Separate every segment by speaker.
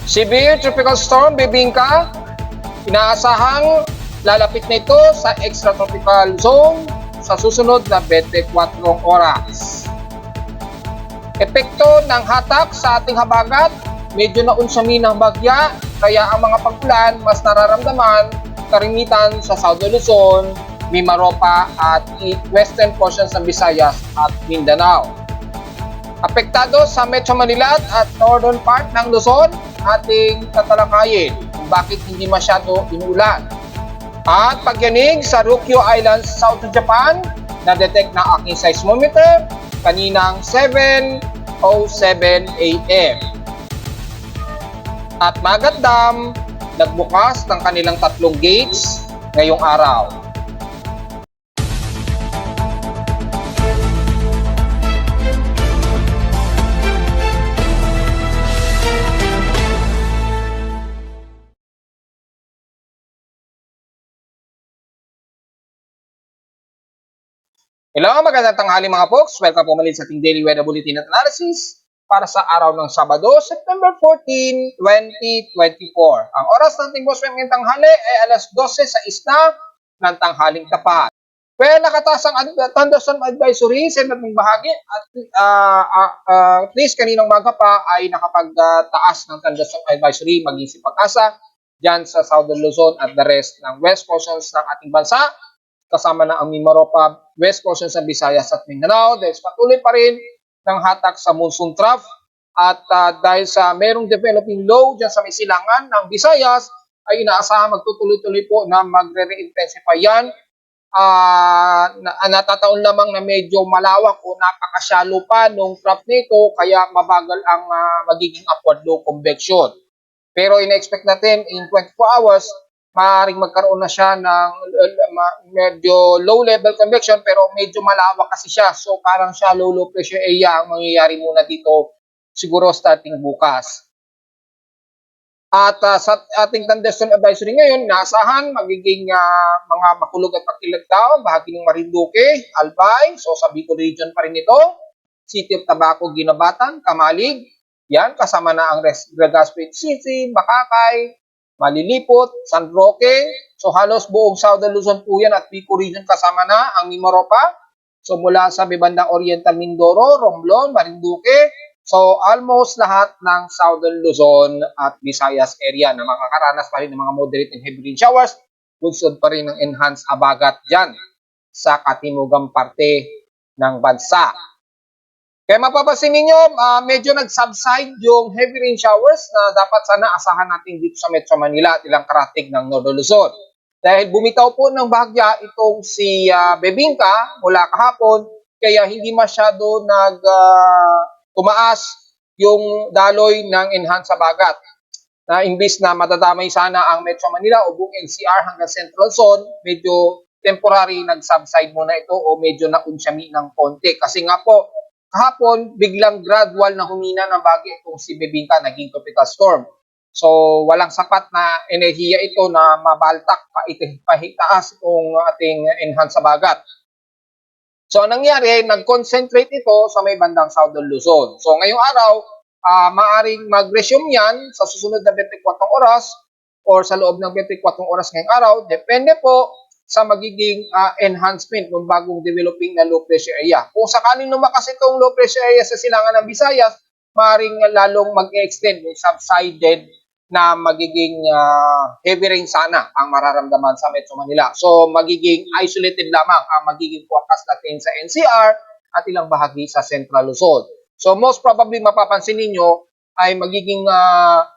Speaker 1: Severe Tropical Storm Bebingka, inaasahang lalapit na ito sa extratropical zone sa susunod na 24 oras. Epekto ng hatak sa ating habagat, medyo naunsamin ng bagya, kaya ang mga pag-ulan mas nararamdaman karimitan sa Southern Luzon, Mimaropa at western portions ng Visayas at Mindanao. Apektado sa Metro Manila at northern part ng Luzon, ating tatalakayin kung bakit hindi masyado inulan. At pagyanig sa Ryukyu Islands, South Japan, na-detect na aking seismometer kaninang 7:07 AM. At Magat Dam, nagbukas ng kanilang 3 gates ngayong araw. Hello, magandang tanghali mga folks. Welcome po muli sa ating Daily Weather Bulletin at Analysis para sa araw ng Sabado, September 14, 2024. Ang oras ng ating boss ngayong tanghali ay alas 12 sa isna ng tanghaling tapat. Well, nakataas ang thunderstorm advisory sa iba't bahagi at at least kaninang maga pa ay nakapagtaas ng thunderstorm advisory maging si Pag-asa dyan sa Southern Luzon at the rest ng west portions ng ating bansa. Kasama na ang Mimaropa, west portions ng Visayas at Mindanao. Dahil patuloy pa rin ng hatak sa monsoon trough at dahil sa merong developing low dyan sa may silangan ng Visayas ay inaasahan magtutuloy-tuloy po na magre-re-intensify yan. Natataon lamang na medyo malawak o napakasyalo pa nung trough nito kaya mabagal ang magiging upward low convection. Pero ina-expect natin in 24 hours maaaring magkaroon na siya ng medyo low level convection pero medyo malawak kasi siya. So parang shallow low pressure area ang mangyayari muna dito siguro starting bukas. At sa ating thunderstorm advisory ngayon, naasahan magiging mga makulog at pakilagtao, bahagi ng Marinduque, Albay, so sa Bicol region pa rin ito, City of Tabaco, Ginabatan, Kamalig, yan, kasama na ang Legazpi City, Makakay, Malilipot, San Roque, so halos buong Southern Luzon po yan at Bicol region kasama na ang Mimaropa. So mula sa Bibandang Oriental Mindoro, Romblon, Marinduque, so almost lahat ng Southern Luzon at Visayas area na makakaranas pa rin ng mga moderate and heavy rain showers, bunsod pa rin ng enhanced habagat dyan sa katimugang parte ng bansa. Kaya mapapansin ninyo, medyo nag-subside yung heavy rain showers na dapat sana asahan natin dito sa Metro Manila at ilang karatig ng Northern Luzon. Dahil bumitaw po ng bahagya itong si Bebingka mula kahapon, kaya hindi masyado tumaas yung daloy ng enhanced habagat. Na imbis na madadamay sana ang Metro Manila o buong NCR hanggang Central Zone, medyo temporary nag-subside muna ito o medyo naunsyami ng konti. Kasi nga po, kahapon, biglang gradual na humina ng bagyo itong si Bebingka, naging tropical storm. So, walang sapat na enerhiya ito na mabaltak pahitaas itong ating enhanced habagat. So, anong nangyari, nag-concentrate ito sa may bandang Southern Luzon. So, ngayong araw, maaring mag-resume yan sa susunod na 24 oras or sa loob ng 24 oras ngayong araw. Depende po sa magiging enhancement ng bagong developing na low pressure area. Kung sakaling lumakas itong low pressure area sa silangan ng Visayas, maaaring lalong mag-extend yung subsided na magiging heavy rain sana ang mararamdaman sa Metro Manila. So magiging isolated lamang ang magiging forecast natin sa NCR at ilang bahagi sa Central Luzon. So most probably mapapansin ninyo ay magiging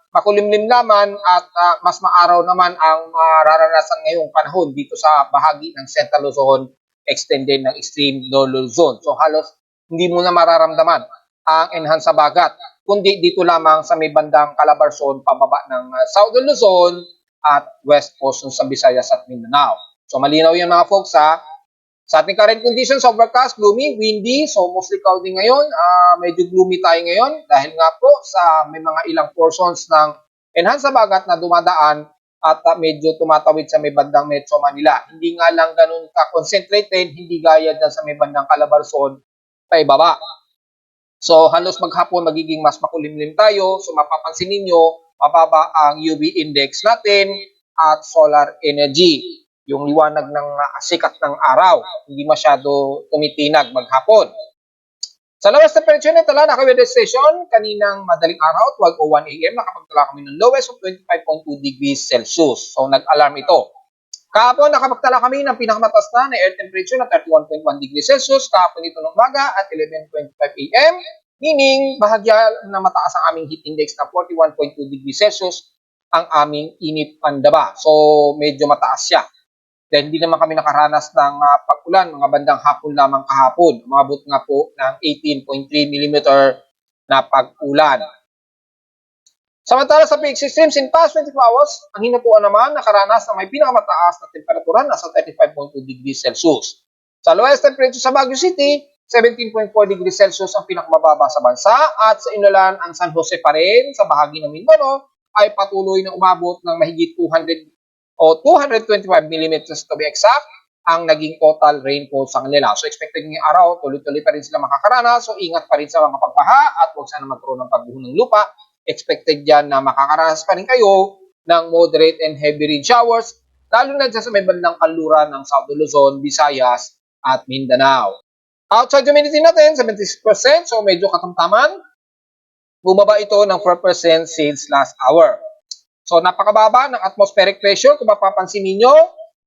Speaker 1: makulimlim naman at mas maaraw naman ang mararanasan ngayong panahon dito sa bahagi ng Central Luzon, extended ng extreme low Luzon. So halos hindi mo na mararamdaman ang enhanced habagat, kundi dito lamang sa may bandang Calabarzon, pababa ng Southern Luzon at west portions sa Visayas at Mindanao. So malinaw yan mga folks ha. Sa ating current conditions, overcast, gloomy, windy, so mostly cloudy ngayon. Medyo gloomy tayo ngayon dahil nga po sa may mga ilang portions ng enhanced habagat na dumadaan at medyo tumatawid sa may bandang Metro Manila. Hindi nga lang ganun ka-concentrated, hindi gaya dyan sa may bandang Calabarzon pa ibaba. So halos maghapon magiging mas makulimlim tayo. So mapapansin ninyo, mababa ang UV index natin at solar energy. Yung liwanag ng sikat ng araw, hindi masyado tumitinag maghapon. Sa lowest temperature na tala, naka-weather station, kaninang madaling araw, 12:01 AM, nakapagtala kami ng lowest of 25.2 degrees Celsius. So, nag-alarm ito. Kahapon, nakapagtala kami ng pinakamataas na air temperature na 31.1 degrees Celsius. Kahapon ito ng umaga at 11:25 AM, meaning bahagya na mataas ang aming heat index na 41.2 degrees Celsius ang aming init pandaba. So, medyo mataas siya. Then hindi naman kami nakaranas ng pag-ulan, mga bandang hapon lamang kahapon. Umabot nga po ng 18.3 mm na pag-ulan. Samantala sa peak systems in past 24 hours, ang hinupuan naman nakaranas ng may pinakamataas na temperatura nasa 35.2 degrees Celsius. Sa lowest temperature sa Baguio City, 17.4 degrees Celsius ang pinakamababa sa bansa at sa Inulan ang San Jose pa rin sa bahagi ng Mindanao ay patuloy na umabot ng mahigit 200 o 225 mm to be exact ang naging total rainfall sa kanila. So expected ngayong araw, tuloy-tuloy pa rin sila makakaranas. So ingat pa rin sa mga pagbaha at huwag sana magkaroon ng pagbuho ng lupa. Expected dyan na makakaranas pa rin kayo ng moderate and heavy rain showers, lalo na dyan sa may bandang kanluran ng South Luzon, Visayas at Mindanao. Outside humidity natin, 76%. So medyo katamtaman. Bumaba ito ng 4% since last hour. So napakababa ng atmospheric pressure kung mapapansin niyo.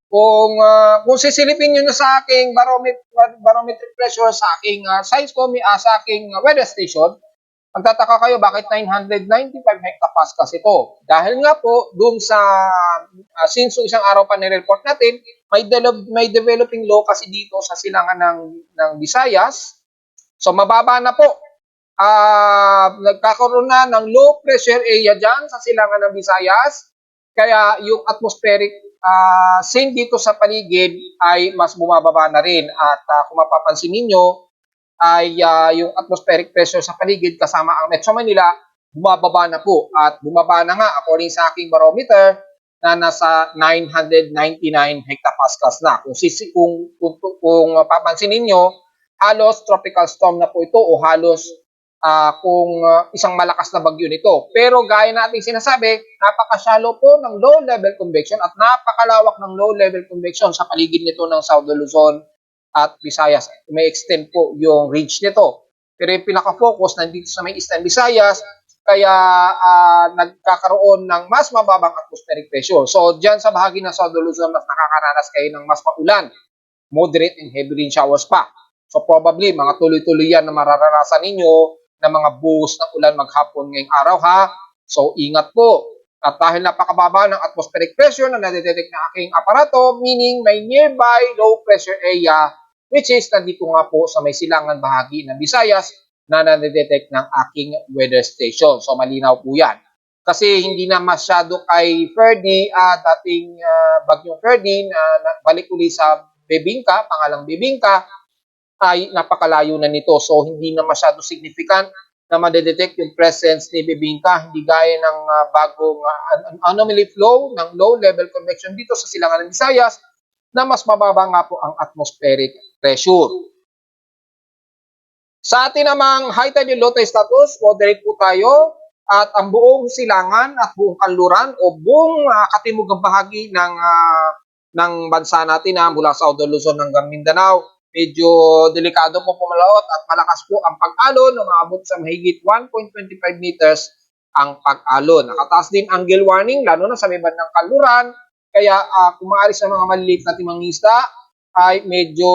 Speaker 1: Kung sisilipin niyo na sa aking barometric pressure sa aking sa aking weather station, magtataka kayo bakit 995 hectopascals ito. Dahil nga po dun sa since isang araw pa ni-report natin, may developing low kasi dito sa silangan ng Visayas. So mababa na po. Nagkakaroon na ng low pressure area dyan sa silangan ng Visayas. Kaya yung atmospheric scene dito sa paligid ay mas bumababa na rin. At kung mapapansin ninyo, ay yung atmospheric pressure sa paligid kasama ang Metro Manila, bumababa na po. At bumaba na nga according sa aking barometer na nasa 999 hectopascals na. Kung mapapansin ninyo, halos tropical storm na po ito o halos kung isang malakas na bagyo nito. Pero gaya natin sinasabi, napaka-shallow po ng low-level convection at napakalawak ng low-level convection sa paligid nito ng South Luzon at Visayas. May extend po yung range nito. Pero yung pinaka-focus nandito sa may Eastern Visayas, kaya nagkakaroon ng mas mababang atmospheric pressure. So, dyan sa bahagi ng South Luzon, mas nakakaranas kayo ng mas maulan, moderate and heavy rain showers pa. So, probably, mga tuloy-tuloy yan na mararanasan ninyo na mga buhos ng ulan maghapon ngayong araw ha. So ingat po. At dahil napakababa ng atmospheric pressure na nadedetect ng aking aparato, meaning may nearby low pressure area which is nandito nga po sa may silangan bahagi ng Visayas na nadedetect ng aking weather station. So malinaw po yan. Kasi hindi na masyado kay Ferdy, dating bagyong Ferdy na balik uli sa Bebingka, pangalang Bebingka, ay napakalayo na nito. So, hindi na masyado significant na madedetect yung presence ni Bebingka. Hindi gaya ng bagong anomaly flow ng low-level convection dito sa silangan ng Visayas na mas mababa nga po ang atmospheric pressure. Sa atin namang high tide and low tide status, moderate po tayo at ang buong silangan at buong kanluran o buong katimugang bahagi ng bansa natin mula sa South Luzon hanggang Mindanao, medyo delikado po pumalaot at malakas po ang pag-alon na maabot sa mahigit 1.25 meters ang pag-alon. Nakataas din ang gale warning lalo na sa may bandang kanluran. Kaya kung maaari sa mga maliliit nating mangingisda ay medyo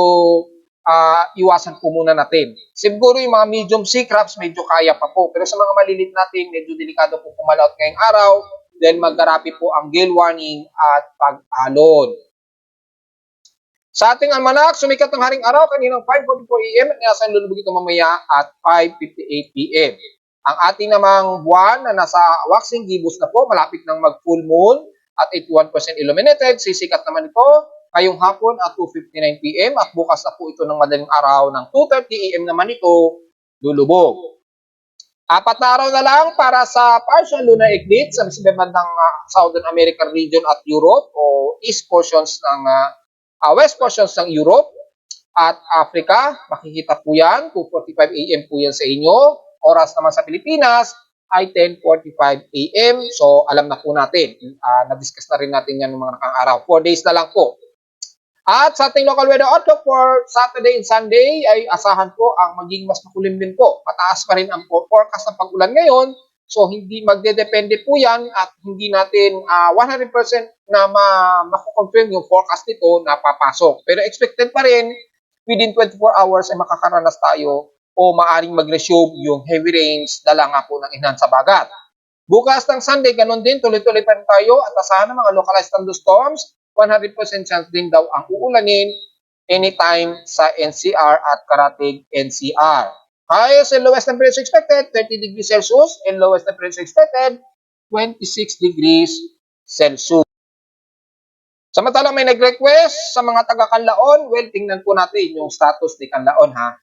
Speaker 1: iwasan po muna natin. Siguro yung mga medium sea crabs medyo kaya pa po. Pero sa mga maliliit natin medyo delikado po pumalaot ngayong araw dahil magdarapi po ang gale warning at pag-alon. Sa ating almanak, sumikat ng haring araw kaninang 5:44 AM at inasahan lulubog ito mamaya at 5:58 PM. Ang ating namang buwan na nasa waxing gibbous na po, malapit ng mag-full moon at 81% illuminated. Sisikat naman ito ngayong hapon at 2:59 PM at bukas na po ito ng madaling araw ng 2:30 AM naman ito lulubog. 4 na araw na lang para sa partial lunar eclipse sa bandang Southern American region at Europe o east portions ng west portions ng Europe at Africa. Makikita po yan, 2:45 AM po yan sa inyo. Oras naman sa Pilipinas ay 10:45 AM. So, alam na po natin. Na-discuss na rin natin yan ng mga nakang araw. 4 days na lang po. At sa ating local weather outlook for Saturday and Sunday ay asahan po ang maging mas makulim din po. Mataas pa rin ang forecast ng pag-ulan ngayon. So, hindi magdedepende po yan at hindi natin 100% na mako-confirm yung forecast nito na papasok. Pero expected pa rin within 24 hours ay makakaranas tayo o maaring mag-resume yung heavy rains dala nga po ng enhanced habagat. Bukas ng Sunday, ganun din, tuloy-tuloy pa rin tayo at asahan ng mga localized thunderstorms. 100% chance din daw ang uulanin anytime sa NCR at karating NCR. Highest and lowest temperature expected, 30 degrees Celsius, and lowest temperature expected, 26 degrees Celsius. Samantalang may nag-request sa mga taga-Canlaon, well, tingnan po natin yung status ni Canlaon, ha.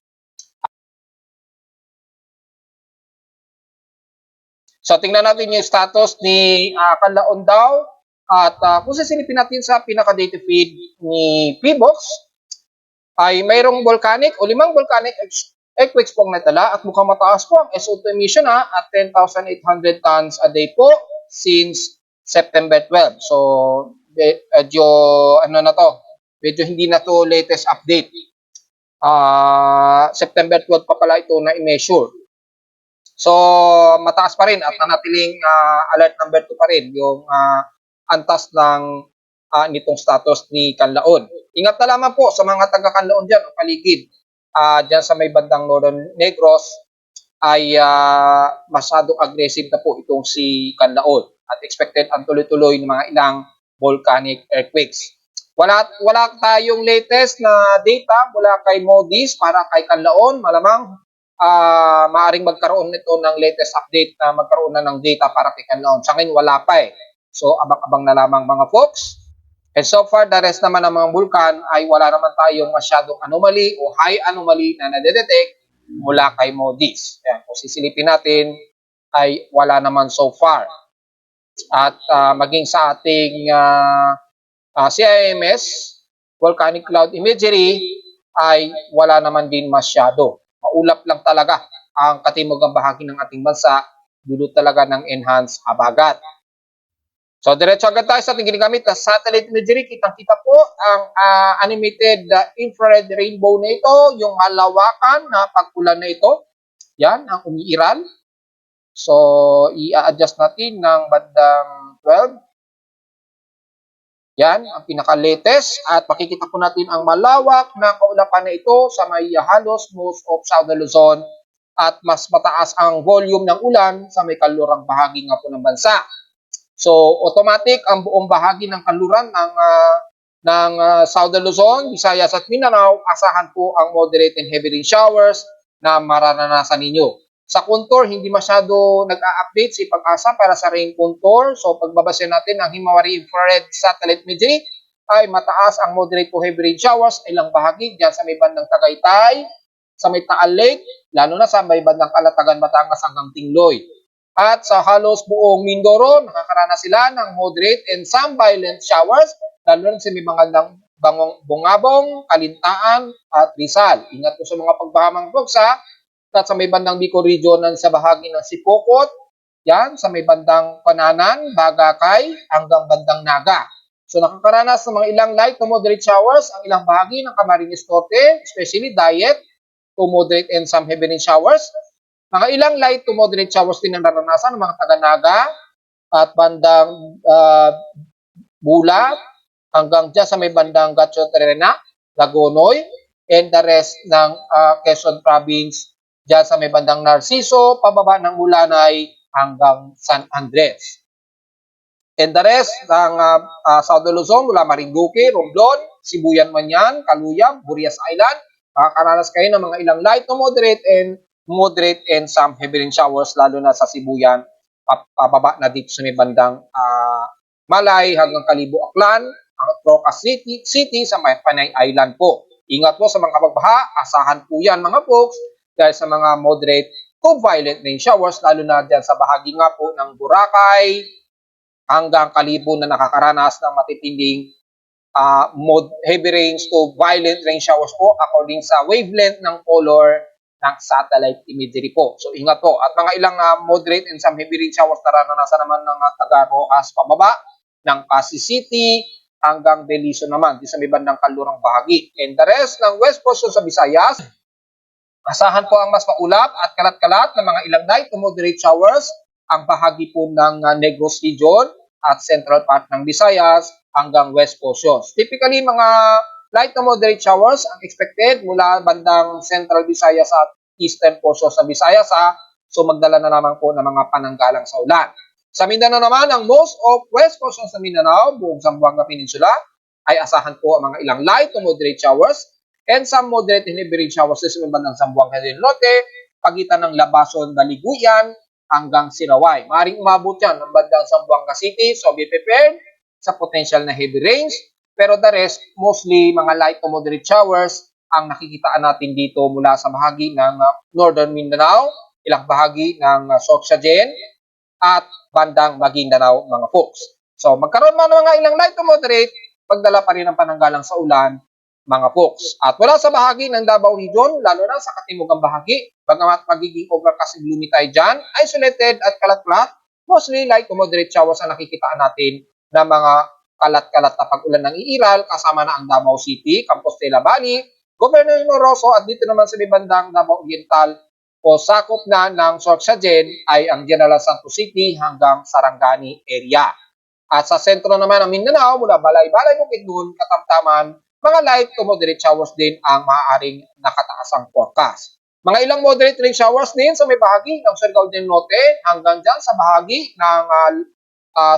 Speaker 1: So, tingnan natin yung status ni Canlaon daw. At kung sisilipin natin sa pinaka-data feed ni PBOX, ay mayroong volcanic o 5 volcanic earthquakes pong natala at mukhang mataas po ang SO2 emission at 10,800 tons a day po since September 12. So, medyo, medyo hindi na to latest update. September 12 pa pala ito na i-measure. So, mataas pa rin at nanatiling alert number 2 pa rin yung antas ng nitong status ni Canlaon. Ingat na lamang po sa mga taga-Canlaon dyan o paligid. Dyan sa may bandang Northern Negros ay masyadong aggressive na po itong si Canlaon at expected ang tuloy-tuloy ng mga ilang volcanic earthquakes. Wala tayong latest na data mula kay Moody's para kay Canlaon. Malamang maaring magkaroon nito ng latest update na magkaroon na ng data para kay Canlaon. Sa ngayon wala pa eh. So, abang-abang na lamang mga folks. And so far, the rest naman ng mga vulkan ay wala naman tayong masyadong anomaly o high anomaly na nadedetect mula kay Moody's. Ayan, kung sisilipin natin, ay wala naman so far. At maging sa ating CIMS, Volcanic Cloud Imagery, ay wala naman din masyado. Maulap lang talaga ang katimugang bahagi ng ating bansa, dulot talaga ng enhanced habagat. So, diretso agad tayo sa ating ginagamit na satellite imagery. Kitang-kita po ang animated infrared rainbow na ito, yung malawakan na pag-ulan na ito. Yan, ang umiiral. So, i-adjust natin ng bandang 12. Yan, ang pinaka-latest. At makikita po natin ang malawak na kaulapan na ito sa may halos most of Southern Luzon. At mas mataas ang volume ng ulan sa may kalurang bahagi nga po ng bansa. So, automatic ang buong bahagi ng kanluran ng Southern Luzon, Visayas at Mindanao, asahan po ang moderate and heavy rain showers na mararanasan ninyo. Sa contour, hindi masyado nag-a-update si Pag-asa para sa rain contour. So, pagbabase natin ang Himawari Infrared Satellite Imagery ay mataas ang moderate to heavy rain showers ilang bahagi dyan sa may bandang Tagaytay, sa may Taal Lake, lalo na sa may bandang Calatagan, Batangas hanggang Tingloy. At sa halos buong Mindoro, nakakaranas sila ng moderate and some violent showers, lalo na sa may mga Bungabong, Kalintaan at Rizal. Ingat po sa mga pagbahamang buksa. At sa may bandang Bicol Region sa bahagi ng Sipokot, yan, sa may bandang Pananan, Bagakay, hanggang bandang Naga. So nakakaranas ng mga ilang light to moderate showers ang ilang bahagi ng Camarines Norte, especially Dayet to moderate and some heavy rain showers. Mga ilang light to moderate showers din ang naranasan ng mga taga-Naga at bandang Bulat hanggang dyan sa may bandang Gatchon Terena, Lagonoy, and the rest ng Quezon Province dyan sa may bandang Narciso, pababa ng Mulanay hanggang San Andres. And the rest ng Southern Luzon mula Marinduque, Romblon, Sibuyan Manyan, Caluyab, Burias Island, makakaranas kayo ng mga ilang light to moderate and some heavy rain showers lalo na sa Sibuyan, pababa na dito sa may bandang Malay hanggang Kalibo Aklan, ang Trocas City sa may Panay Island po. Ingat po sa mga pagbaha, asahan po yan mga folks dahil sa mga moderate to violent rain showers lalo na dyan sa bahagi nga po ng Boracay hanggang Kalibo na nakakaranas ng matitinding heavy rains to violent rain showers po according sa wavelength ng color ng satellite imagery po. So ingat po. At mga ilang moderate and some heavy rain showers naranasan naman ng taga Rojas pababa ng Pasig City hanggang Beliso naman di sa may bandang kalurang bahagi. And the rest ng west portion sa Visayas, asahan po ang mas maulap at kalat-kalat na mga ilang light to moderate showers ang bahagi po ng Negros Region at central part ng Visayas hanggang west portions. Typically, mga light to moderate showers ang expected mula bandang central Visayas at eastern portion sa Visayas. So magdala na naman po ng mga pananggalang sa ulan. Sa Mindanao naman, ang most of west portion sa Mindanao, buong Zamboanga Peninsula, ay asahan po ang mga ilang light to moderate showers and some moderate and heavy rain showers sa bandang Zamboanga del Norte, pagitan ng Labason, Baliguyan, hanggang Siraway. Maaaring umabot yan ng bandang Zamboanga City, so be prepared sa potential na heavy rains. Pero the rest, mostly mga light to moderate showers ang nakikitaan natin dito mula sa bahagi ng Northern Mindanao, ilang bahagi ng Sorsogon, at bandang Maguindanao, mga folks. So magkaroon man ng mga ilang light to moderate, pagdala pa rin ang pananggalang sa ulan, mga folks. At wala sa bahagi ng Davao Region, lalo na sa katimugang bahagi, bagamat magiging overcast and gloomy tayo dyan, isolated at kalat-kalat, mostly light to moderate showers ang nakikitaan natin na mga kalat-kalat na pag-ulan ng iiral, kasama na ang Davao City, Compostela Valley, Governor Noroso, at dito naman sa bandang Davao Oriental, o sakop na ng Sorsogon ay ang General Santos City hanggang Sarangani area. At sa sentro naman ng Mindanao, mula Balay-Balay, Bukidnon, Katamtaman, mga light to moderate showers din ang maaaring nakataasang forecast. Mga ilang moderate rain showers din sa may bahagi ng Surigao del Norte hanggang dyan sa bahagi ng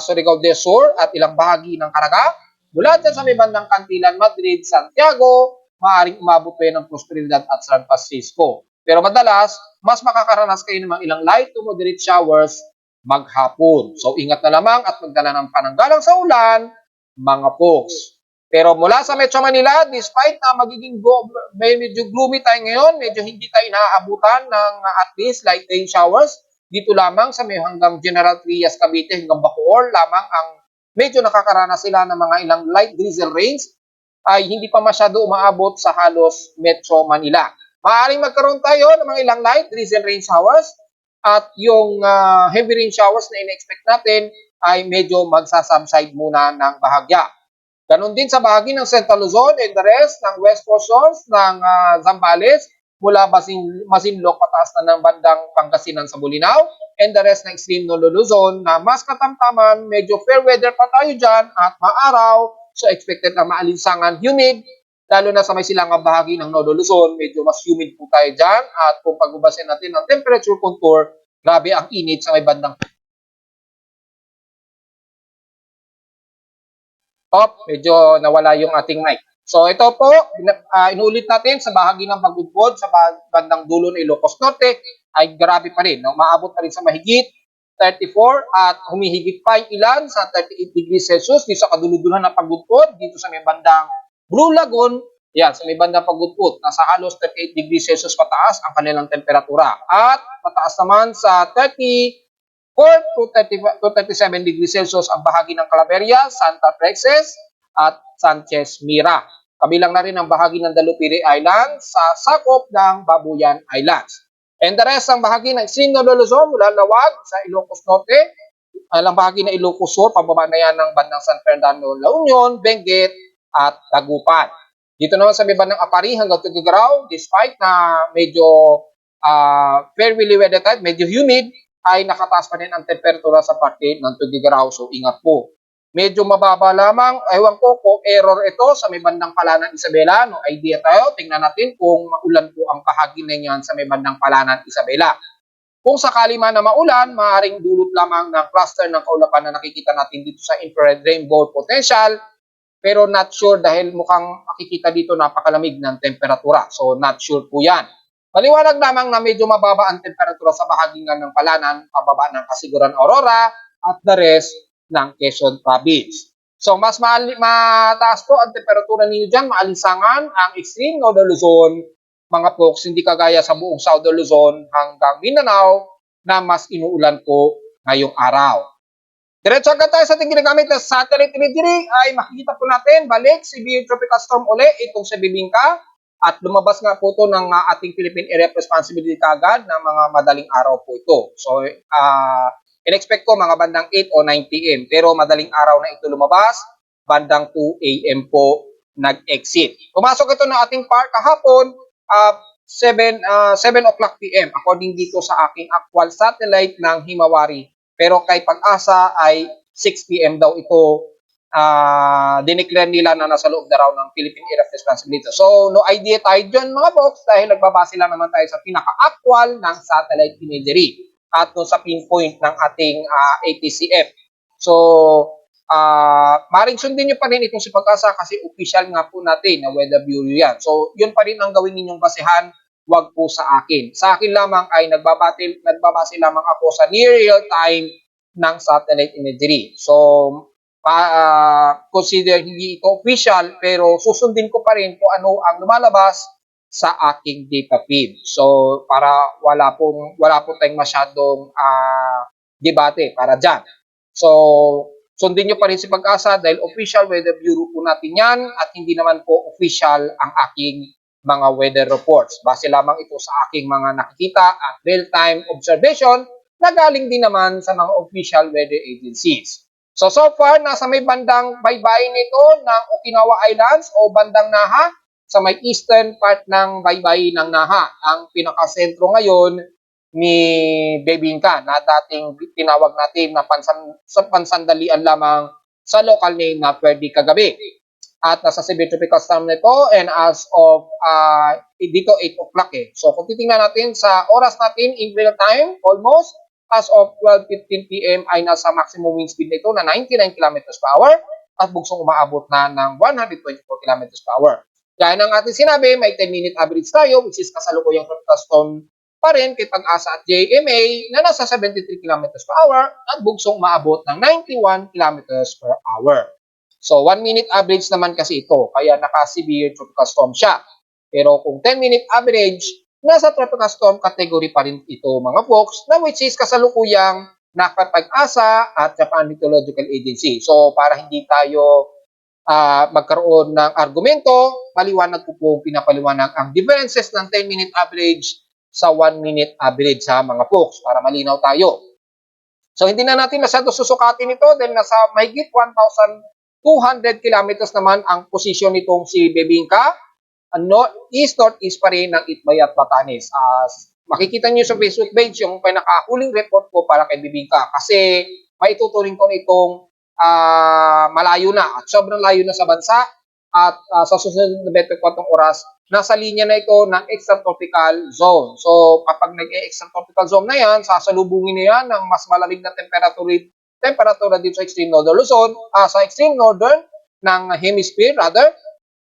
Speaker 1: Surigao del Sur at ilang bahagi ng Caraga. Mula dyan sa may bandang Cantilan, Madrid, Santiago, maaaring umabot pa ng Prosperidad at San Francisco. Pero madalas, mas makakaranas kayo ng mga ilang light to moderate showers maghapon. So ingat na lamang at magdala ng pananggalang sa ulan, mga folks. Pero mula sa Metro Manila, despite na magiging medyo gloomy tayo ngayon, medyo hindi tayo naaabutan ng at least light rain showers. Dito lamang sa may hanggang General Trias, Cavite, hanggang Bacoor, lamang ang medyo nakakaranas sila ng mga ilang light drizzle rains ay hindi pa masyado umaabot sa halos Metro Manila. Maaaring magkaroon tayo ng mga ilang light drizzle rain showers at yung heavy rain showers na in-expect natin ay medyo magsasubside muna ng bahagya. Ganon din sa bahagi ng Central Luzon and the rest ng west portions ng Zambales mula Masinloc pataas na ng bandang Pangasinan sa Bolinao and the rest ng extreme Nolo Luzon na mas katamtaman, medyo fair weather pa tayo dyan at maaraw, so expected na maalinsangan, humid, lalo na sa may silangang bahagi ng Nodo Luzon, medyo mas humid po tayo dyan. At kung pagbabasin natin ng temperature contour, grabe ang init sa may bandang medyo nawala yung ating mic. So ito po, inulit natin sa bahagi ng Pagudpod, sa bandang dulo ng Ilocos Norte, ay grabe pa rin. No? Maabot pa rin sa mahigit 34 at humihigit pa yung ilan sa 38 degrees Celsius dito sa kaduluduluhan ng Pagudpod, dito sa may bandang Blue Lagoon, yan, sa may bandang Pagudpod, nasa halos 38 degrees Celsius pataas ang kanilang temperatura. At mataas naman sa 34 to 37 degrees Celsius ang bahagi ng Calaveria, Santa Princess, at Sanchez Mira. Kabilang na rin ang bahagi ng Dalupiri Island sa sakop ng Babuyan Islands. And the rest ang bahagi ng Extreme Nolo Luzon mula Lawag sa Ilocos Norte, alang bahagi ng Ilocos Sur, pababa na yan ng bandang San Fernando, La Union, Benguet, at Dagupan. Dito naman sa may bandang Apari hanggang Tuguegarao, despite na medyo fairly weather type, medyo humid, ay nakataas pa rin ang temperatura sa parte ng Tuguegarao. So ingat po. Medyo mababa lamang, ewan ko kung error ito sa may bandang Palanan, Isabela. No idea tayo, tingnan natin kung maulan po ang bahagi na yan sa may bandang Palanan, Isabela. Kung sakali man na maulan, maaaring dulot lamang ng cluster ng kaulapan na nakikita natin dito sa infrared rainbow potential. Pero not sure dahil mukhang makikita dito napakalamig ng temperatura. So not sure po yan. Maliwanag lamang na medyo mababa ang temperatura sa bahagi ng Palanan, pababa ng Kasiguran Aurora at the rest ng Quezon Province. So mas mataas po ang temperatura ninyo dyan, maalinsangan ang extreme Northern Luzon, mga folks, hindi kagaya sa buong Southern Luzon hanggang Mindanao na mas inuulan po ngayong araw. Diretso agad tayo sa ating ginagamit na satellite imagery ay makikita po natin balik si Tropical Storm uli itong sa Bibingka At lumabas nga po ito ng ating Philippine Area of Responsibility kagad ng mga madaling araw po ito. So, in-expect ko mga bandang 8 o 9 p.m. Pero madaling araw na ito lumabas, bandang 2 a.m. po nag-exit. Pumasok ito ng ating park kahapon, 7 o'clock p.m. according dito sa aking actual satellite ng Himawari. Pero kay Pag-asa ay 6 p.m. daw ito dineclare nila na nasa loob na raw ng Philippine Area of Responsibility. So, no idea tayo dyan mga folks dahil nagbabase lang naman tayo sa pinaka-actual ng satellite imagery at sa pinpoint ng ating ATCF. So, maring sundin nyo pa rin itong si Pag-asa kasi official nga po natin na Weather Bureau yan. So, yun pa rin ang gawin ninyong basehan, wag po sa akin. Sa akin lamang ay nagbabase lamang ako sa near real time ng satellite imagery. So, consider hindi ito official pero susundin ko pa rin kung ano ang lumalabas sa aking data feed. So, para wala po tayong masyadong debate para dyan. So, sundin nyo pa rin si Pag-asa dahil official weather bureau po natin yan at hindi naman po official ang aking mga weather reports. Base lamang ito sa aking mga nakikita at real-time observation na galing din naman sa mga official weather agencies. So far, nasa may bandang baybayin nito ng Okinawa Islands o bandang Naha sa may eastern part ng baybayin ng Naha. Ang pinakasentro ngayon ni Bebingka na dating tinawag natin na pansandalian lamang sa local name na Pwede Kagabi. At nasa severe tropical storm nito and as of dito 8 o'clock eh. So kung titingnan natin sa oras natin in real time, almost as of 12:15 p.m. ay nasa maximum wind speed nito na 99 km per hour at bugsong umaabot na ng 124 km per hour. Gaya ng ating sinabi, may 10-minute average tayo which is kasalukuyang tropical storm pa rin kay Pag-asa at JMA na nasa 73 km per hour at bugsong umaabot ng 91 km per hour. So 1-minute average naman kasi ito kaya naka-severe tropical storm siya. Pero kung 10-minute average, nasa tropical storm category pa rin ito mga folks na which is kasalukuyang Pag-asa at Japan Meteorological Agency. So para hindi tayo magkaroon ng argumento, paliwanag ko po pinapaliwanag ang differences ng 10-minute average sa 1-minute average sa mga folks para malinaw tayo. So hindi na natin masyado susukatin ito dahil nasa mahigit 1,200 kilometers naman ang posisyon nitong si Bebingka. Northeast pa rin ng Itbay at Batanes. Makikita nyo sa Facebook page yung pinakahuling report ko para kay Bebingka kasi maituturing ko na itong malayo na at sobrang layo na sa bansa at sa susunod na 24 oras, nasa linya na ito ng extratropical zone. So kapag nag-extratropical zone na yan, sasalubungin na yan ng mas malamig na temperatura dito sa extreme northern Luzon, sa extreme northern ng hemisphere rather,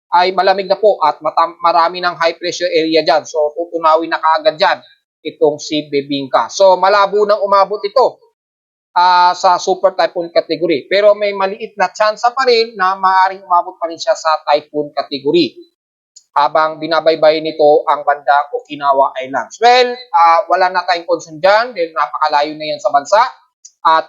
Speaker 1: ay malamig na po at marami ng high pressure area dyan. So, tutunawin na kaagad dyan itong si Bebingka. So, malabo nang umabot ito sa super typhoon category. Pero may maliit na tsansa pa rin na maaaring umabot pa rin siya sa typhoon category habang binabaybay nito ang bandang Okinawa Islands. Well, wala na tayong concern dyan dahil napakalayo na yan sa bansa. At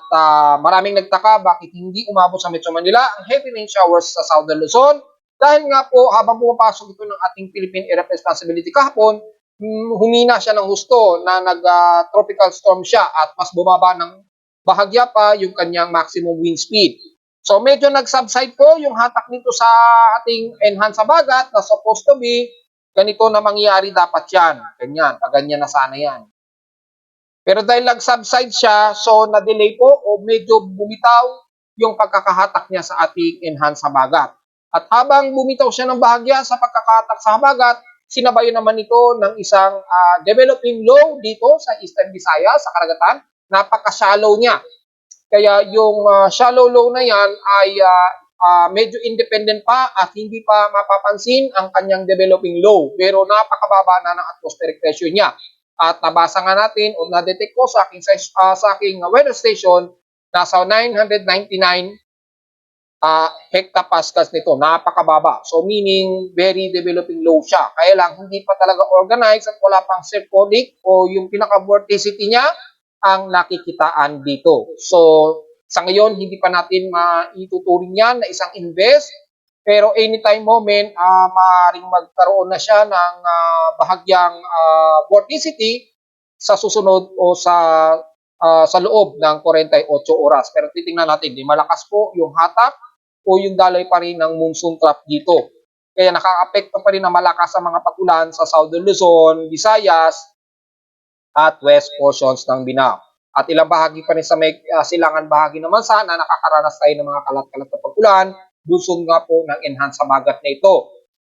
Speaker 1: maraming nagtaka bakit hindi umabot sa Metro Manila ang heavy rain showers sa Southern Luzon. Dahil nga po, habang pumapasok ito ng ating Philippine Area of Responsibility kahapon, humina siya ng husto na nag-tropical storm siya at mas bumaba ng bahagya pa yung kanyang maximum wind speed. So medyo nag-subside po yung hatak nito sa ating enhanced habagat na supposed to be ganito na mangyayari dapat yan. Ganyan, paganyan na sana yan. Pero dahil nag-subside siya, so na-delay po o medyo bumitaw yung pagkakahatak niya sa ating enhanced habagat. At habang bumitaw siya ng bahagya sa pagkakahatak sa habagat, sinabayan naman ito ng isang developing low dito sa Eastern Visayas, sa karagatan. Napaka-shallow niya. Kaya yung shallow low na yan ay medyo independent pa at hindi pa mapapansin ang kanyang developing low. Pero napakababa na ng atmospheric pressure niya. At nabasa nga natin o na-detect ko sa aking weather station, nasa 999 hectopascals nito, napakababa. So meaning very developing low siya. Kaya lang hindi pa talaga organized at wala pang circolic o yung pinaka-vorticity niya ang nakikitaan dito. So sa ngayon hindi pa natin maituturing yan na isang invest Pero anytime moment, maaaring magkaroon na siya ng bahagyang vorticity sa susunod o sa loob ng 48 oras. Pero titingnan natin, di malakas po yung hatak o yung daloy pa rin ng monsoon trap dito. Kaya nakaka-apekto pa rin na malakas sa mga pag-ulan sa Southern Luzon, Visayas, at west portions ng Binao. At ilang bahagi pa rin sa may silangan bahagi naman sana nakakaranas tayo ng mga kalat-kalat na pag-ulan, dulsong nga po ng enhanced habagat na ito.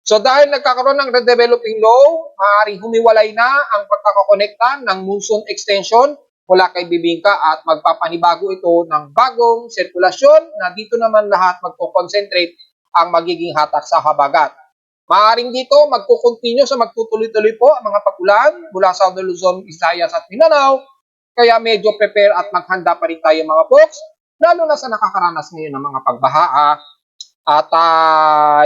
Speaker 1: So dahil nagkakaroon ng redeveloping low, maaaring humiwalay na ang pagkakakonekta ng monsoon extension mula kay Bibingka at magpapanibago ito ng bagong sirkulasyon na dito naman lahat magko-concentrate ang magiging hatak sa habagat. Maaaring dito magko-continue sa magtutuloy-tuloy po ang mga pag-ulan mula sa Southern Luzon, Visayas at Mindanao. Kaya medyo prepare at maghanda pa rin tayo mga folks, lalo na sa nakakaranas ngayon ng mga pagbaha at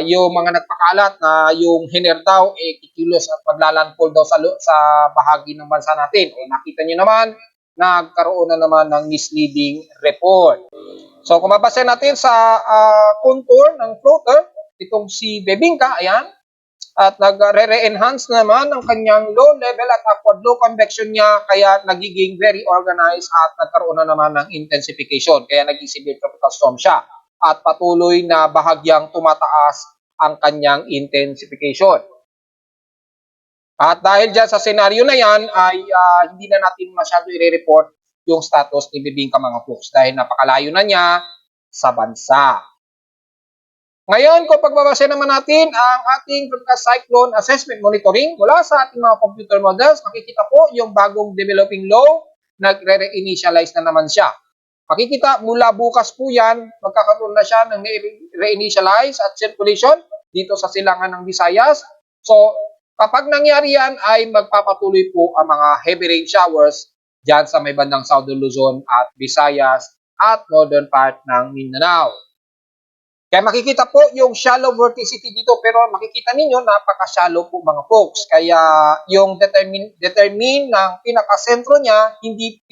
Speaker 1: yung mga nagpakalat na yung hiner daw kikilos at maglalandfall daw sa bahagi ng bansa natin. O nakita niyo naman, nagkaroon na naman ng misleading report. So kung mabasa natin sa contour ng floater, itong si Bebingka, ayan, at nagre-enhance naman ang kanyang low level at upward low convection niya, kaya nagiging very organized at nagkaroon na naman ng intensification, kaya naging severe tropical storm siya at patuloy na bahagyang tumataas ang kanyang intensification. At dahil dyan sa senaryo na yan ay hindi na natin masyado i-report yung status ni Bebingka mga folks dahil napakalayo na niya sa bansa. Ngayon, kung pagbabase naman natin ang ating cyclone assessment monitoring mula sa ating mga computer models, makikita po yung bagong developing low, nagre-reinitialize na naman siya. Makikita mula bukas po yan, magkakaroon na siya ng re-initialize at circulation dito sa silangan ng Visayas. So, kapag nangyari yan, ay magpapatuloy po ang mga heavy rain showers dyan sa may bandang Southern Luzon at Visayas at northern part ng Mindanao. Kaya makikita po yung shallow vorticity dito, pero makikita ninyo napaka-shallow po mga folks. Kaya yung determine ng pinaka-sentro niya, hindi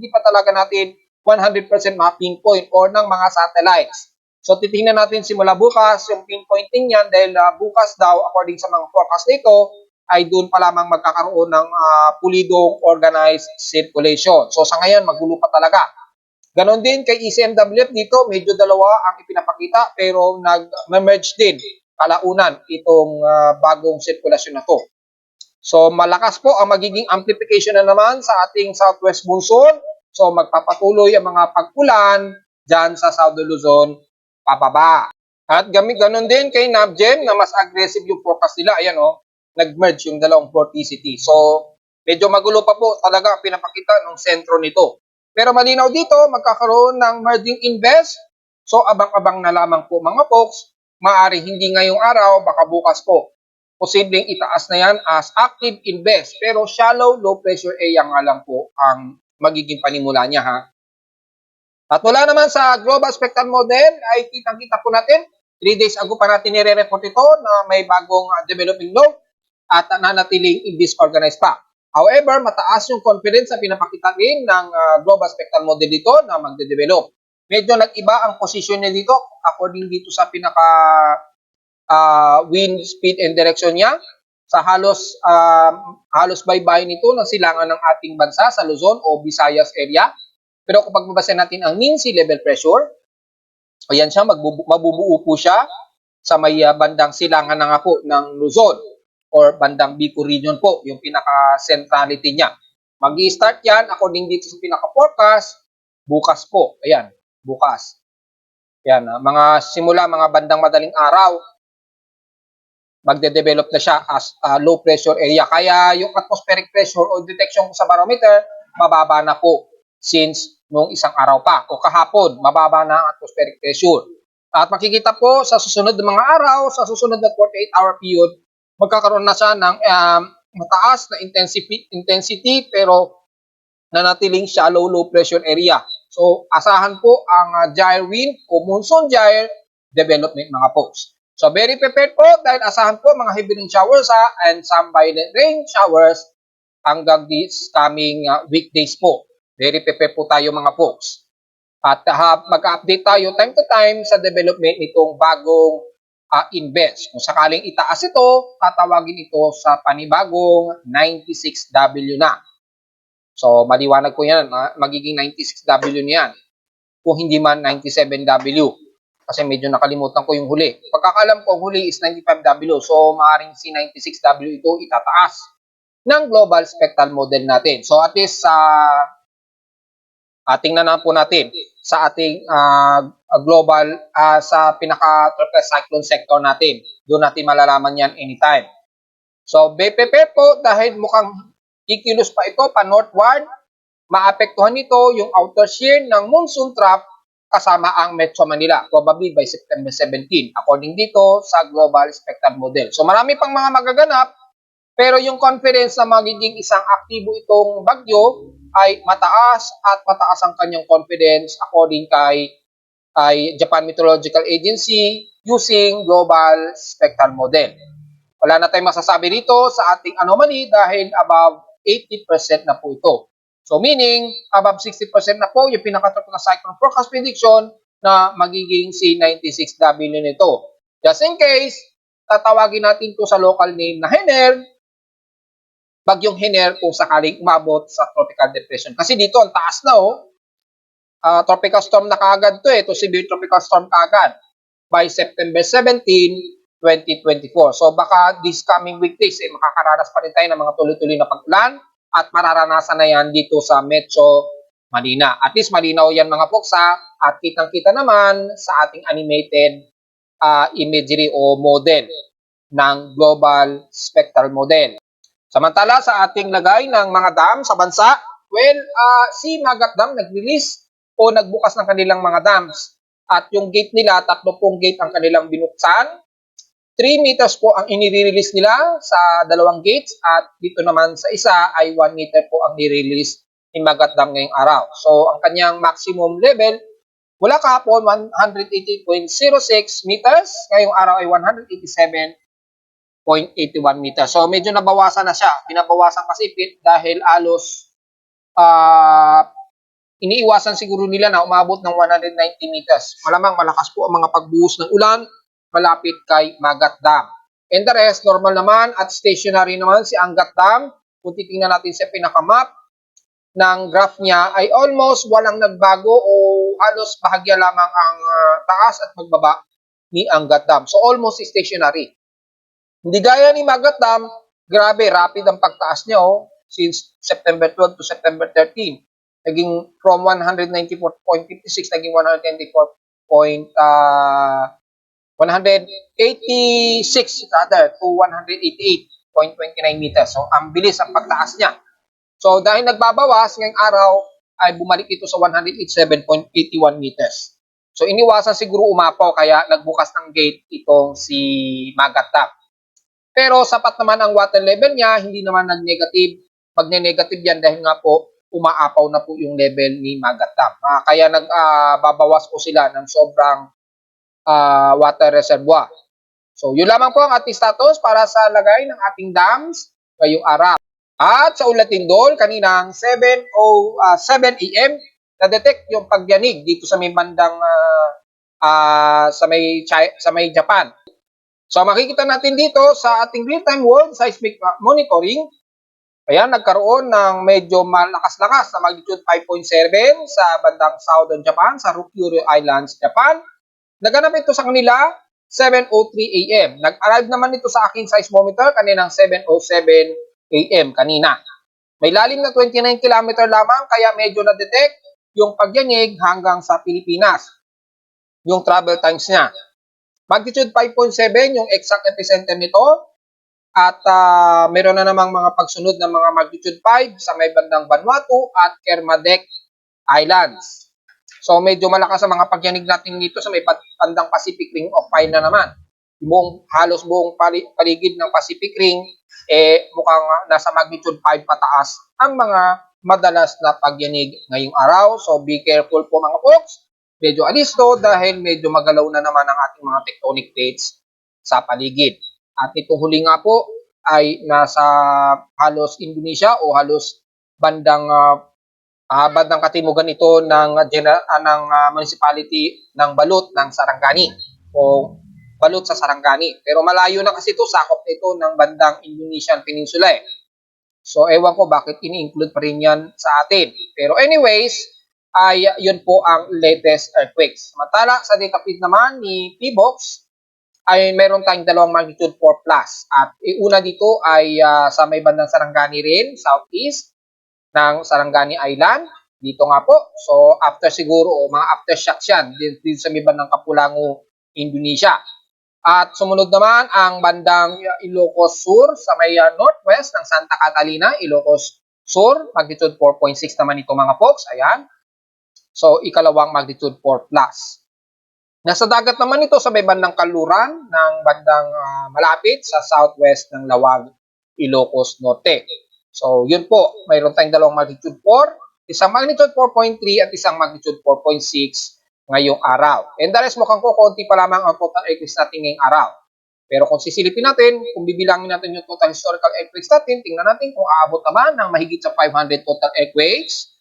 Speaker 1: pa talaga natin 100% ma-pinpoint or ng mga satellites. So titingnan natin simula bukas yung pinpointing niyan dahil bukas daw according sa mga forecast nito ay doon pa lamang magkakaroon ng pulidong organized circulation. So sa ngayon magulo pa talaga. Ganon din kay ECMWF dito, medyo dalawa ang ipinapakita pero nag-merge din kalaunan itong bagong sirkulasyon na to. So malakas po ang magiging amplification na naman sa ating southwest monsoon. So magpapatuloy ang mga pag-ulan dyan sa Southern Luzon pababa. At ganon din kay NABGEM na mas aggressive yung forecast nila. Ayan nag-merge yung dalawang vorticity. So medyo magulo pa po talaga ang pinapakita ng sentro nito. Pero malinaw dito, magkakaroon ng merging invest. So, abang-abang na lamang po mga folks. Maaari hindi ngayong araw, baka bukas po. Posibleng itaas na yan as active invest. Pero shallow, low pressure area nga lang po ang magiging panimula niya ha. At wala naman sa global spectral model ay kitang-kita po natin. 3 days ago pa natin nire-report ito na may bagong developing low at nanatiling disorganized pa. However, mataas yung confidence na pinapakita rin ng global spectral model dito na magde-develop. Medyo nag-iba ang position niya dito according dito sa pinaka wind speed and direction niya sa halos baybayin nito ng silangan ng ating bansa sa Luzon o Visayas area. Pero kung pagbabasa natin ang mean sea level pressure, ayan siya, mabubuo po siya sa may bandang silangan na nga po ng Luzon or bandang Bicol region po, yung pinaka-centrality niya. Mag-i-start yan according dito sa pinaka-forecast, bukas po. Ayan, bukas. Ayan, simula mga bandang madaling araw, magde-develop na siya as low pressure area. Kaya yung atmospheric pressure o detection sa barometer, mababa na po since nung isang araw pa o kahapon, mababa na ang atmospheric pressure. At makikita po sa susunod na mga araw, sa susunod na 48-hour period, magkakaroon na siya ng mataas na intensity pero nanatiling shallow low pressure area. So asahan po ang gyre wind o monsoon gyre development mga folks. So very prepared po dahil asahan po mga heavy rain showers and some violent rain showers hanggang this coming weekdays po. Very prepared po tayo mga folks. At mag-update tayo time to time sa development nitong bagong invest. Kung sakaling itaas ito, tatawagin ito sa panibagong 96W na. So, maliwanag po yan, magiging 96W niyan. Kung hindi man 97W. Kasi medyo nakalimutan ko yung huli. Pagkakalam ko, huli is 95W. So, maaaring si 96W ito itataas ng global spectral model natin. So, at least sa tingnan na po natin sa ating global, sa pinaka-tropical cyclone sector natin. Doon natin malalaman yan anytime. So, BPP po, dahil mukhang kikilos pa ito pa northward, maapektuhan nito yung outer shear ng monsoon trough kasama ang Metro Manila, probably by September 17, according dito sa Global Spectral Model. So, marami pang mga magaganap, pero yung confidence na magiging isang aktibo itong bagyo ay mataas at mataas ang kanyang confidence according kay Japan Meteorological Agency using Global Spectral Model. Wala na tayong masasabi dito sa ating anomaly dahil above 80% na po ito. So meaning, above 60% na po yung pinaka-tropical cyclone forecast prediction na magiging si 96W nito. Just in case, tatawagin natin ito sa local name na Hener, bagyong Hener kung sakaling umabot sa tropical depression. Kasi dito, ang taas na tropical storm na kaagad to severe tropical storm kaagad by September 17, 2024. So baka this coming weekdays, makakaranas pa rin tayo ng mga tuloy-tuloy na pag-ulan at mararanasan na yan dito sa Metro Manila. At least malinaw yan mga poksa at kitang-kita naman sa ating animated imagery o model ng Global Spectral Model. Samantala sa ating lagay ng mga dam sa bansa, well, si Magat Dam nag-release o nagbukas ng kanilang mga dams. At yung gate nila, 30 gate ang kanilang binuksan. 3 meters po ang inire-release nila sa dalawang gates at dito naman sa isa ay 1 meter po ang nire-release ni Magat Dam ngayong araw. So, ang kanyang maximum level mula kahapon 188.06 meters, ngayong araw ay 187.81 meters. So, medyo nabawasan na siya. Binabawasan kasi dahil alos iniiwasan siguro nila na umabot ng 190 meters. Malamang malakas po ang mga pagbuhos ng ulan malapit kay Magat Dam. And the rest, normal naman at stationary naman si Angat Dam. Kung titingnan natin sa pinakamap ng graph niya ay almost walang nagbago o halos bahagya lamang ang taas at magbaba ni Angat Dam. So almost stationary. Hindi gaya ni Magat Dam, grabe, rapid ang pagtaas niya since September 12 to September 13. Naging from 194.56, naging 186 rather to 188.29 meters. So, ang bilis ang pagtaas niya. So, dahil nagbabawas, ngayong araw ay bumalik ito sa 187.81 meters. So, iniwasan siguro umapaw kaya nagbukas ng gate itong si Magat Dam. Pero sapat naman ang water level niya, hindi naman nag-negative. Magne-negative yan dahil nga po umaapaw na po yung level ni Magat Dam. Kaya nagbabawas po sila ng sobrang water reservoir. So, yun lamang po ang ating status para sa lagay ng ating dams ngayong araw. At sa Ulatindol, kaninang 7 a.m., na-detect yung pagyanig dito sa may bandang sa may Japan. So, makikita natin dito sa ating real-time world seismic monitoring, ayan, nagkaroon ng medyo malakas-lakas na magnitude 5.7 sa bandang Southern Japan, sa Ryukyu Islands, Japan. Naganap ito sa kanila 7:03 a.m. Nag-arrive naman ito sa aking seismometer kaninang 7:07 a.m. kanina. May lalim na 29 km lamang kaya medyo na-detect yung pagyanig hanggang sa Pilipinas. Yung travel times niya. Magnitude 5.7 yung exact epicenter nito. At meron na namang mga pagsunod ng mga magnitude 5 sa may bandang Vanuatu at Kermadec Islands. So medyo malakas ang mga pagyanig natin dito sa may bandang Pacific Ring of Fire na naman. Halos buong paligid ng Pacific Ring, mukhang nasa magnitude 5 pataas ang mga madalas na pagyanig ngayong araw. So be careful po mga folks. Medyo alisto dahil medyo magalaw na naman ang ating mga tectonic plates sa paligid. At itong huli nga po ay nasa halos Indonesia o halos bandang katimugan ito ng municipality ng Balut ng Sarangani o balot sa Sarangani. Pero malayo na kasi ito, sakop nito ng bandang Indonesian Peninsula eh. So, ewan ko bakit ini-include pa rin yan sa atin. Pero anyways, ay yun po ang latest earthquakes. Samantala, sa data feed naman ni PBOX, ay meron tayong dalawang magnitude 4 plus. At una dito ay sa may bandang Sarangani rin, southeast ng Sarangani Island. Dito nga po. So, after siguro, mga aftershocks yan, dito sa may bandang Kapulango, Indonesia. At sumunod naman ang bandang Ilocos Sur sa may northwest ng Santa Catalina, Ilocos Sur, magnitude 4.6 naman ito mga folks. Ayan. So, ikalawang magnitude 4 plus. Nasa dagat naman ito sa may bandang Kaluran ng bandang malapit sa southwest ng Lawag, Ilocos Norte. So, yun po. Mayroon tayong dalawang magnitude 4, isang magnitude 4.3 at isang magnitude 4.6 ngayong araw. And the rest mukhang konti pa lamang ang total earthquakes natin ngayong araw. Pero kung sisilipin natin, kung bibilangin natin yung total historical earthquakes natin, tingnan natin kung aabot naman ng mahigit sa 500 total earthquakes.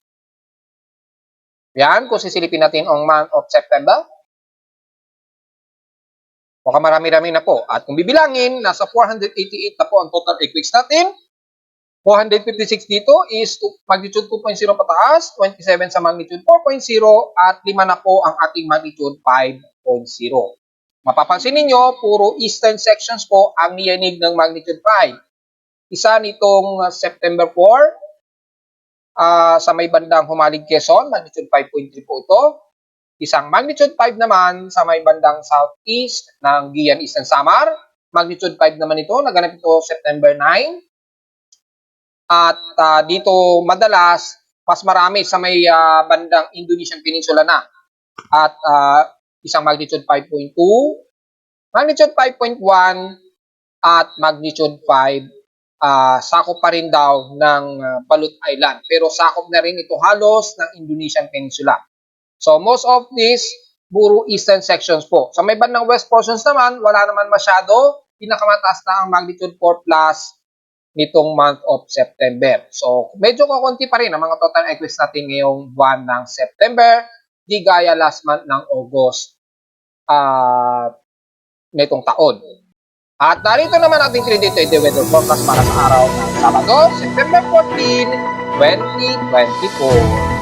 Speaker 1: Yan, kung sisilipin natin ang month of September. Mukhang marami-rami na po. At kung bibilangin, nasa 488 na po ang total earthquakes natin. 456 dito is magnitude 2.0 pataas, 27 sa magnitude 4.0 at 5 na po ang ating magnitude 5.0. Mapapansin ninyo, puro eastern sections po ang niyanig ng magnitude 5. Isa nitong September 4 sa may bandang Humalig, Quezon, magnitude 5.3 po ito. Isang magnitude 5 naman sa may bandang southeast ng Guian Eastern Samar. Magnitude 5 naman ito, naganap ito September 9. At dito madalas, mas marami sa may bandang Indonesian Peninsula na. At isang magnitude 5.2, magnitude 5.1, at magnitude 5, sakop pa rin daw ng Balut Island. Pero sakop na rin ito halos ng Indonesian Peninsula. So most of these, puro eastern sections po. Sa may bandang west portions naman, wala naman masyado. Pinakamataas na ang magnitude 4 plus nitong month of September. So, medyo kukunti pa rin ang mga total earthquakes natin ngayong buwan ng September, di gaya last month ng August nitong taon. At narito naman ating 3-day weather forecast para sa araw ng Sabado, September 14, 2024.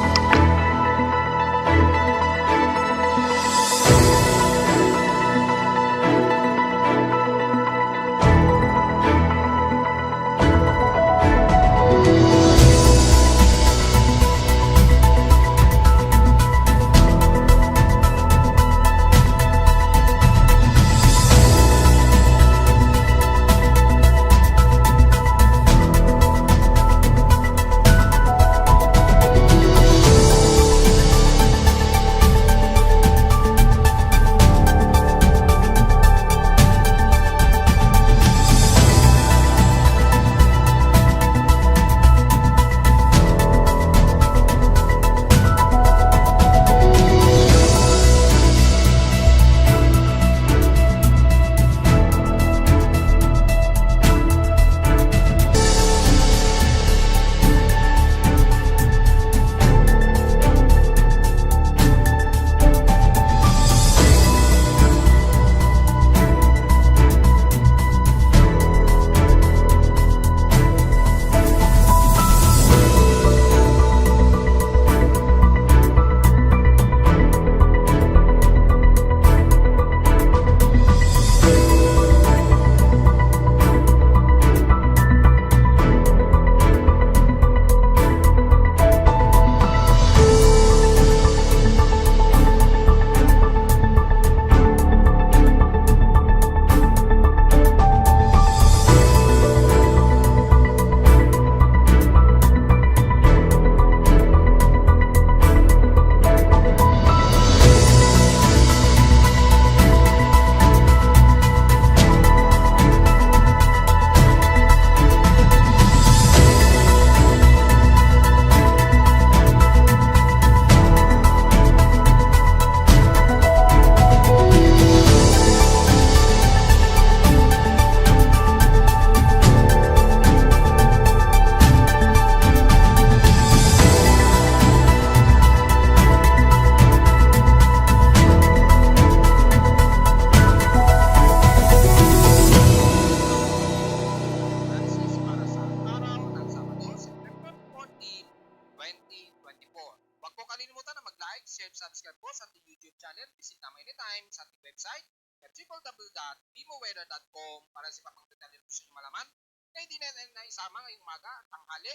Speaker 1: sa ating website at www.bimoweather.com para sa iba pang detalye na gusto nyo malaman. Kaya hindi na isama ngayong umaga at tanghali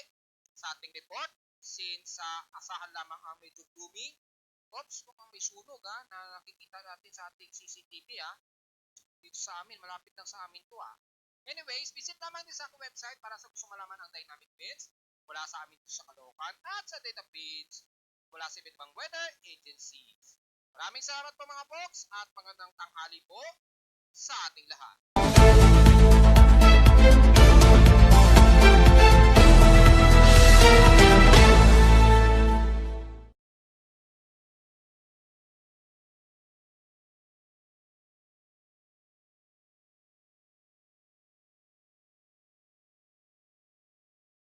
Speaker 1: sa ating report since asahan lamang ang medyo gloomy. Oops, mukhang may sunog na nakikita natin sa ating CCTV dito sa amin, malapit lang sa amin to Anyways, visit naman din sa aking website para sa gusto malaman ang dynamic feeds mula sa amin dito sa Caloocan at sa data feeds mula sa iba't ibang weather agencies. Maraming salamat po mga folks at magandang tanghali po sa ating lahat.